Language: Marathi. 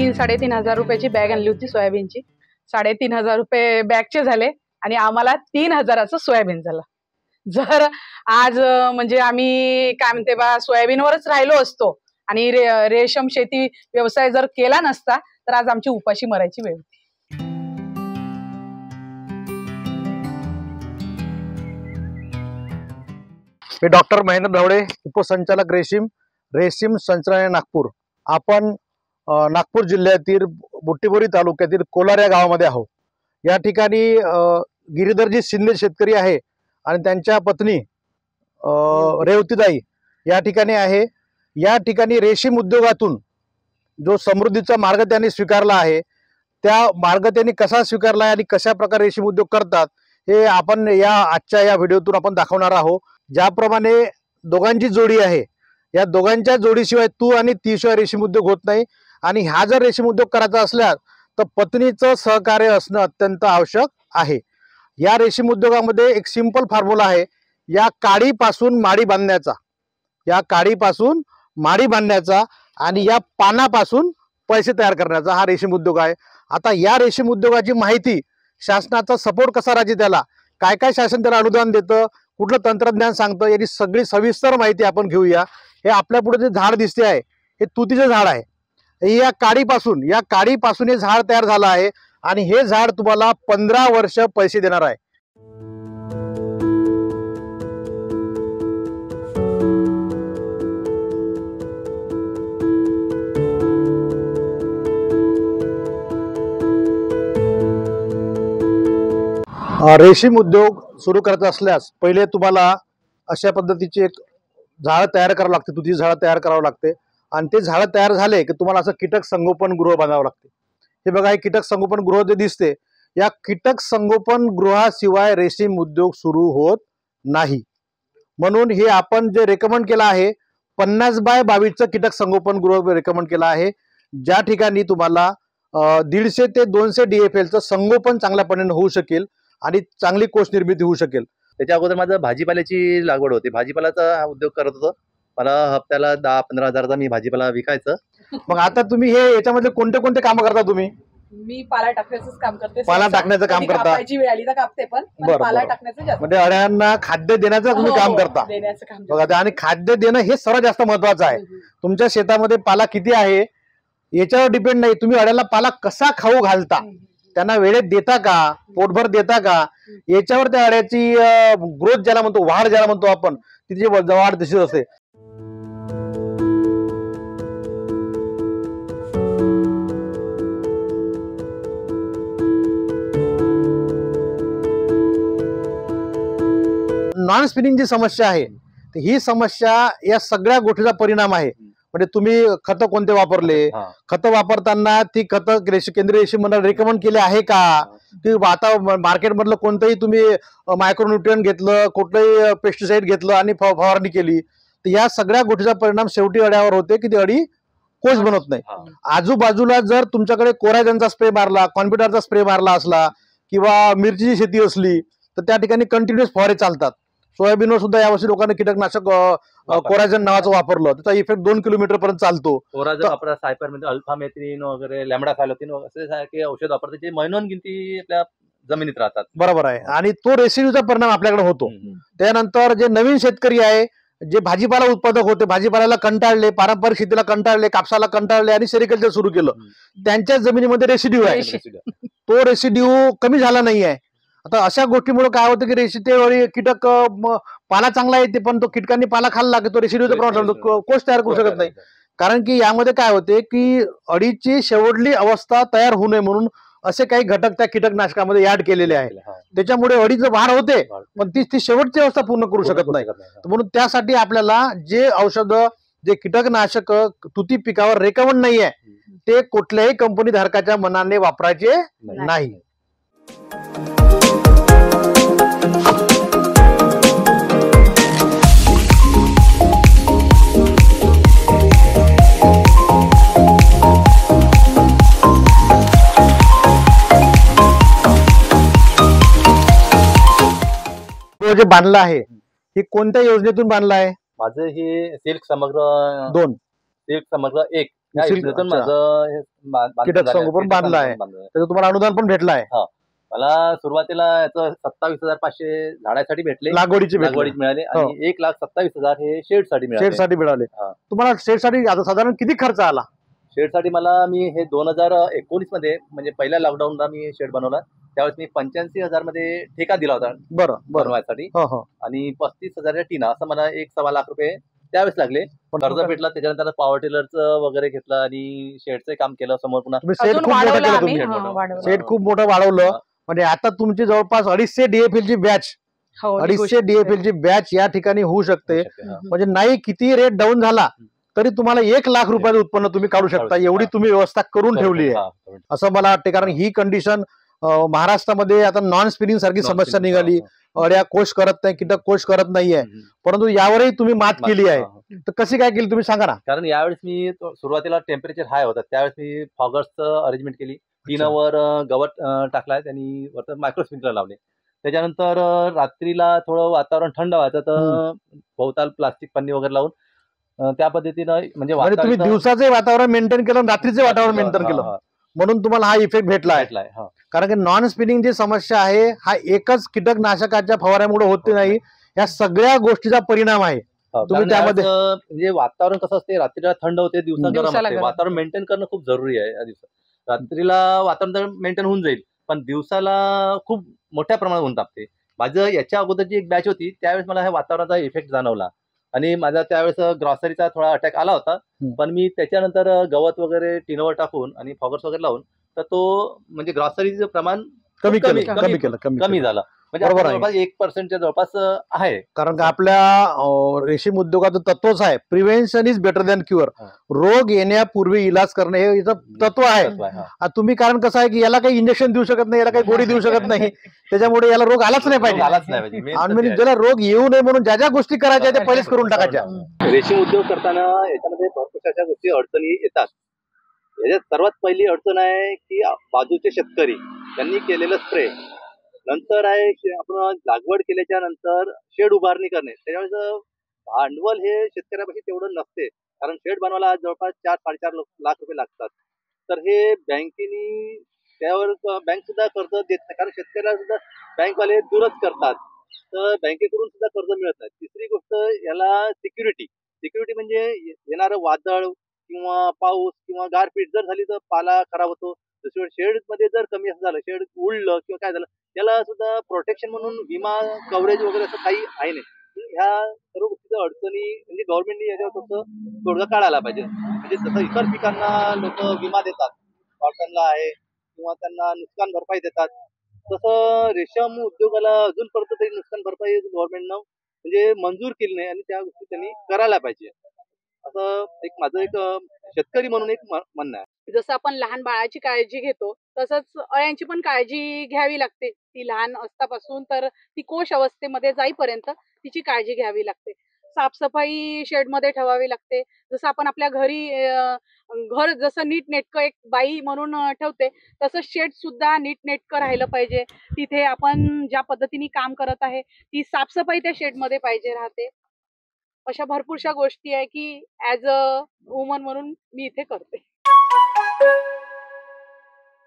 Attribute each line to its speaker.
Speaker 1: मी 3,500 रुपयाची बॅग आणली होती सोयाबीनची. 3,500 रुपये बॅगचे झाले आणि आम्हाला 3,000चं सोयाबीन झालं. जर आज म्हणजे आम्ही काय म्हणते बा सोयाबीनवरच राहिलो असतो आणि रेशम शेती व्यवसाय जर केला नसता तर आज आमची उपाशी मरायची वेळ होती.
Speaker 2: मी डॉक्टर महेंद्र ढवळे, उपसंचालक रेशीम संचालनालय नागपूर. आपण नागपूर जिल्ह्यातील बुट्टीबोरी तालुक्यातील कोलार या गावामध्ये आहोत. या ठिकाणी गिरीधरजी शिंदे शेतकरी आहे आणि त्यांच्या पत्नी रेवतीताई या ठिकाणी आहे. या ठिकाणी रेशीम उद्योगातून जो समृद्धीचा मार्ग त्यांनी स्वीकारला आहे, त्या मार्ग त्यांनी कसा स्वीकारला आहे आणि कशा प्रकारे रेशीम उद्योग करतात हे आपण आजच्या या व्हिडिओतून आपण दाखवणार आहोत. ज्याप्रमाणे दोघांची जोडी आहे, या दोघांच्या जोडीशिवाय तू आणि ती शिवाय रेशीम उद्योग होत नाही. आणि हा जर रेशीम उद्योग करायचा असल्यास तर पत्नीचं सहकार्य असणं अत्यंत आवश्यक आहे. या रेशीम उद्योगामध्ये एक सिंपल फॉर्म्युला आहे. या काडीपासून माडी बांधण्याचा आणि या पानापासून पैसे तयार करण्याचा हा रेशीम उद्योग आहे. आता या रेशीम उद्योगाची माहिती, शासनाचा सपोर्ट कसा राहते, त्याला काय काय शासन त्याला अनुदान देतं, कुठलं तंत्रज्ञान सांगतं, याची सगळी सविस्तर माहिती आपण घेऊया. हे आपल्या पुढे जे झाड दिसते आहे हे तुतीचे झाड आहे. या काडीपासून हे झाड तयार झालं आहे आणि हे झाड तुम्हाला 15 वर्ष पैसे देणार आहे. रेशीम उद्योग सुरू करायचा असल्यास पहिले तुम्हाला अशा पद्धतीचे एक झाड तयार करावं लागते, तुती झाड तयार करावं लागते. आणि ते झाड तयार झाले की तुम्हाला असं कीटक संगोपन गृह बांधावं लागते. हे बघा, हे कीटक संगोपन गृह जे दिसते, या कीटक संगोपन गृहाशिवाय रेशीम उद्योग सुरू होत नाही. म्हणून हे आपण जे रेकमेंड केलं आहे 50 बाय 22चं कीटक संगोपन गृह रेकमेंड केलं आहे, ज्या ठिकाणी तुम्हाला 150 ते 200 DFLचं संगोपन चांगल्या पद्धतीने होऊ शकेल आणि चांगली कोश निर्मिती होऊ शकेल.
Speaker 3: त्याच्या अगोदर माझं भाजीपाल्याची लागवड होती. भाजीपाल्याचा उद्योग करत होतो. मला हप्त्याला 10-15 हजारचा मी भाजीपाला विकायचं.
Speaker 2: मग आता तुम्ही हे याच्यामध्ये कोणते कोणते काम करता तुम्ही?
Speaker 1: मी पाला टाकण्याचं काम करते.
Speaker 2: पाला टाकण्याचं काम करता?
Speaker 1: कापायची वेळ आली तर कापते, पण पाला टाकण्याचं जास्त.
Speaker 2: म्हणजे अळ्यांना खाद्य देण्याचं तुम्ही काम करता. बघा, आणि खाद्य देणं हे सर्वात जास्त महत्वाचं आहे. तुमच्या शेतामध्ये पाला किती आहे याच्यावर डिपेंड नाही, तुम्ही अळ्याला पाला कसा खाऊ घालता, त्यांना वेळेत देता का, पोटभर देता का, याच्यावर त्या अळ्याची ग्रोथ ज्याला म्हणतो, वाढ ज्याला म्हणतो आपण, तिची वाढ दिसत असते. नॉन स्पिनिंगची समस्या आहे, ही समस्या या सगळ्या गोष्टीचा परिणाम आहे. म्हणजे तुम्ही खतं कोणते वापरले, खतं वापरताना ती खतं केंद्रीय रेशीम मंडळ रेकमेंड केले आहे का, की आता मार्केटमधलं कोणतंही तुम्ही मायक्रोन्यूट्रिएंट घेतलं, कुठलंही पेस्टिसाइड घेतलं आणि फवारणी केली, तर या सगळ्या गोष्टीचा परिणाम शेवटी अळ्यावर होते की ती अळी कोश बनत नाही. आजूबाजूला जर तुमच्याकडे कोरायजनचा स्प्रे मारला, कॉन्फिडरचा स्प्रे मारला असला किंवा मिरचीची शेती असली तर त्या ठिकाणी कंटिन्युअस फवारे चालतात. सोयाबीनवर सुद्धा यावर्षी लोकांनी कीटकनाशक कोरायझन नावाचं वापरलं, त्याचा इफेक्ट 2 किलोमीटर पर्यंत चालतो.
Speaker 3: कोरायझन वापरा, सायपरमेथ्रिन, अल्फामेथ्रिन वगैरे, लॅम्बडासायलोथिन असे सारखे औषध वापरतात जे महिनोन गिनती आपल्या जमिनीत राहतात.
Speaker 2: बरोबर आहे. आणि तो रेसिड्यूचा परिणाम आपल्याकडे होतो. त्यानंतर जे नवीन शेतकरी आहे, जे भाजीपाला उत्पादक होते, भाजीपाल्याला कंटाळले, पारंपरिक शेतीला कंटाळले, कापसाला कंटाळले आणि सेरिकल्चर सुरू केलं, त्यांच्या जमिनीमध्ये रेसिड्यू आहे, तो रेसिड्यू कमी झाला नाही आहे. आता अशा गोष्टीमुळे काय होतं की रेसिड्यू कीटक पाला चांगला येते, पण तो कीटकांनी पाला खाल्ला की तो रेसिड्यूचा प्रॉब्लेम कोश तयार करू शकत नाही. कारण की यामध्ये काय होते की अळीची शेवटली अवस्था तयार होऊ नये म्हणून असे काही घटक त्या कीटकनाशकामध्ये ऍड केलेले आहेत. त्याच्यामुळे अळीचं वाढ होते, पण ती शेवटची अवस्था पूर्ण करू शकत नाही. म्हणून त्यासाठी आपल्याला जे औषधं, जे कीटकनाशक तुती पिकावर रेकमेंड नाही आहे, ते कुठल्याही कंपनी धारकाच्या मनाने वापरायचे नाही. जे बांधलं आहे हे कोणत्या योजनेतून बांधलं आहे?
Speaker 3: माझं हे सिल्क समग्र
Speaker 2: 2,
Speaker 3: सिल्क समग्र 1 या
Speaker 2: सिल्क-
Speaker 3: योजनेतून
Speaker 2: अच्छा.
Speaker 3: माझं हे
Speaker 2: कीटक संगोपन बांधलं आहे. त्याचं तुम्हाला अनुदान पण भेटलं आहे,
Speaker 3: मला सुरुवातीला याचं 27,500 झाडासाठी भेटले,
Speaker 2: लागवडीची
Speaker 3: लागवडीत मिळाले आणि 1,27,000 हे शेडसाठी मिळाले.
Speaker 2: शेडसाठी मिळाले.
Speaker 3: हा.
Speaker 2: तुम्हाला शेडसाठी आता साधारण किती खर्च आला?
Speaker 3: शेडसाठी मला मी हे 2019 मध्ये म्हणजे पहिल्या लॉकडाऊनला मी शेड बनवला, त्यावेळेस मी 85,000 मध्ये ठेका दिला होता
Speaker 2: बरं बरं.
Speaker 3: बनवायसाठी
Speaker 2: हो हो.
Speaker 3: आणि 35,000 टीना, असं मला 1.25 लाख रुपये त्यावेळेस लागले. कर्ज भेटला, त्याच्यानंतर पॉवर टिलरचं वगैरे घेतलं आणि शेडचं काम केलं समोर पुन्हा.
Speaker 2: तुम्ही शेड
Speaker 1: अजून
Speaker 2: खूप मोठं
Speaker 1: वाढवलं
Speaker 2: केलं
Speaker 1: आम्ही,
Speaker 2: तुम्ही.
Speaker 1: हा, वाढवलं.
Speaker 2: शेड खूप मोठं वाढवलं.
Speaker 3: हा.
Speaker 2: म्हणजे आता तुमची जवळपास 250 DFL ची बॅच,
Speaker 1: हो,
Speaker 2: 250 DFL ची बॅच या ठिकाणी होऊ शकते.
Speaker 3: हा.
Speaker 2: म्हणजे नाही किती रेट डाऊन झाला तरी तुम्हाला 1 लाख रुपयाचं उत्पन्न तुम्ही काढू शकता, एवढी तुम्ही व्यवस्था करून ठेवली आहे,
Speaker 3: हा.
Speaker 2: असं मला वाटते. कारण ही कंडिशन महाराष्ट्रामध्ये आता नॉन स्पिनिंग सारखी समस्या निघाली. अड्या कोश करत नाही, कीटक कोश करत नाहीये, परंतु यावरही तुम्ही मात केली आहे. तर कशी काय केली तुम्ही सांगा ना.
Speaker 3: कारण यावेळेस मी सुरुवातीला टेम्परेचर हाय होतं, त्यावेळेस मी फॉगर्सचं अरेंजमेंट केली. टीनावर गवत टाकलाय, त्यांनी वरती मायक्रो स्प्रिंकलर लावले. त्याच्यानंतर रात्रीला थोडं वातावरण थंड व्हायचं तर भोवताल प्लास्टिक पन्नी वगैरे लावून त्या पद्धतीनं म्हणजे
Speaker 2: तुम्ही दिवसाचे वातावरण मेंटेन केलं आणि रात्रीचे वातावरण मेंटेन केलं, म्हणून तुम्हाला हा इफेक्ट भेटला आहे. कारण की नॉन स्पिनिंग जी समस्या आहे हा एकच कीटकनाशकाच्या फवाऱ्यामुळे होते नाही, या सगळ्या गोष्टीचा परिणाम आहे. तुम्ही त्यामध्ये
Speaker 3: म्हणजे वातावरण कसं असते, रात्रीला थंड होते, दिवसा गरम
Speaker 1: दिवसाला
Speaker 3: असते.
Speaker 1: गरम.
Speaker 3: वातावरण मेंटेन करणं खूप जरुरी आहे या दिवसात. रात्रीला वातावरण मेंटेन होऊन जाईल, पण दिवसाला खूप मोठ्या प्रमाणात ऊन तापते. माझं याच्या अगोदरची एक बॅच होती, त्यावेळेस मला ह्या वातावरणाचा इफेक्ट जाणवला आणि माझा त्यावेळेस ग्रॉसरीचा थोडा अटॅक आला होता. पण मी त्याच्यानंतर गवत वगैरे टीनवर टाकून आणि फॉगर्स वगैरे लावून तर तो म्हणजे ग्रॉसरीचं प्रमाण
Speaker 2: कमी
Speaker 3: कमी झालं. म्हणजे
Speaker 2: बरोबर आहे.
Speaker 3: जवळपास 1% जवळपास आहे.
Speaker 2: कारण का आपल्या रेशीम उद्योगाचं तत्वच आहे, prevention is better than cure. रोग येण्यापूर्वी इलाज करणे हे याचं तत्व आहे. तुम्ही कारण कसं आहे की याला काही इंजेक्शन देऊ शकत नाही, याला काही गोळी देऊ शकत नाही, त्याच्यामुळे याला रोग आलाच नाही पाहिजे. आणि ज्याला रोग येऊ नये म्हणून ज्या ज्या गोष्टी करायच्या त्या पहिलेच करून टाकायच्या.
Speaker 3: रेशीम उद्योग करताना याच्यामध्ये भरपूर अशा गोष्टी अडचणी येतात. याच्यात सर्वात पहिली अडचण आहे की बाजूचे शेतकरी त्यांनी केलेलं स्प्रे, नंतर आहे आपण लागवड केल्याच्या नंतर शेड उभारणी करणे. त्याच्यामुळे भांडवल हे शेतकऱ्यापाशी तेवढं नसते, कारण शेड बनवायला जवळपास 4-4.5 लाख रुपये लागतात. तर हे बँकेनी त्यावर बँक सुद्धा कर्ज देत नाही, कारण शेतकऱ्याला सुद्धा बँकवाले दूरच करतात, तर बँकेकडून सुद्धा कर्ज मिळत नाही. तिसरी गोष्ट याला सिक्युरिटी म्हणजे येणारं वादळ किंवा पाऊस किंवा गारपीट जर झाली तर पाला खराब होतो. दुसरीकडे शेड मध्ये जर कमी असं झालं, शेड उडलं किंवा काय झालं, त्याला सुद्धा प्रोटेक्शन म्हणून विमा कव्हरेज वगैरे असं काही आहे नाही. ह्या सर्व गोष्टीच्या अडचणी म्हणजे गव्हर्नमेंटने याच्यावर थोडं तोडगा काढायला पाहिजे. म्हणजे जसं इतर पिकांना लोक विमा देतात, कॉटनला आहे किंवा त्यांना नुकसान भरपाई देतात, तसं रेशीम उद्योगाला अजूनपर्यंत तरी नुकसान भरपाई गव्हर्नमेंटनं म्हणजे मंजूर केली नाही आणि त्या गोष्टी त्यांनी करायला पाहिजे, असं माझं एक शेतकरी म्हणून एक म्हणणं आहे.
Speaker 1: जसं आपण लहान बाळाची काळजी घेतो तसंच अळ्यांची पण काळजी घ्यावी लागते. ती लहान असतापासून तर ती कोश अवस्थेमध्ये जाईपर्यंत तिची काळजी घ्यावी लागते. साफसफाई शेडमध्ये ठेवावी लागते. जसं आपण आपल्या घरी घर जसं नीटनेटकं एक बाई म्हणून ठेवते, तसं शेड सुद्धा नीटनेटकं राहिलं पाहिजे. तिथे आपण ज्या पद्धतीने काम करत आहे ती साफसफाई त्या शेडमध्ये पाहिजे राहते. अशा भरपूरशा गोष्टी आहे की ऍज अ वुमन म्हणून मी इथे करते.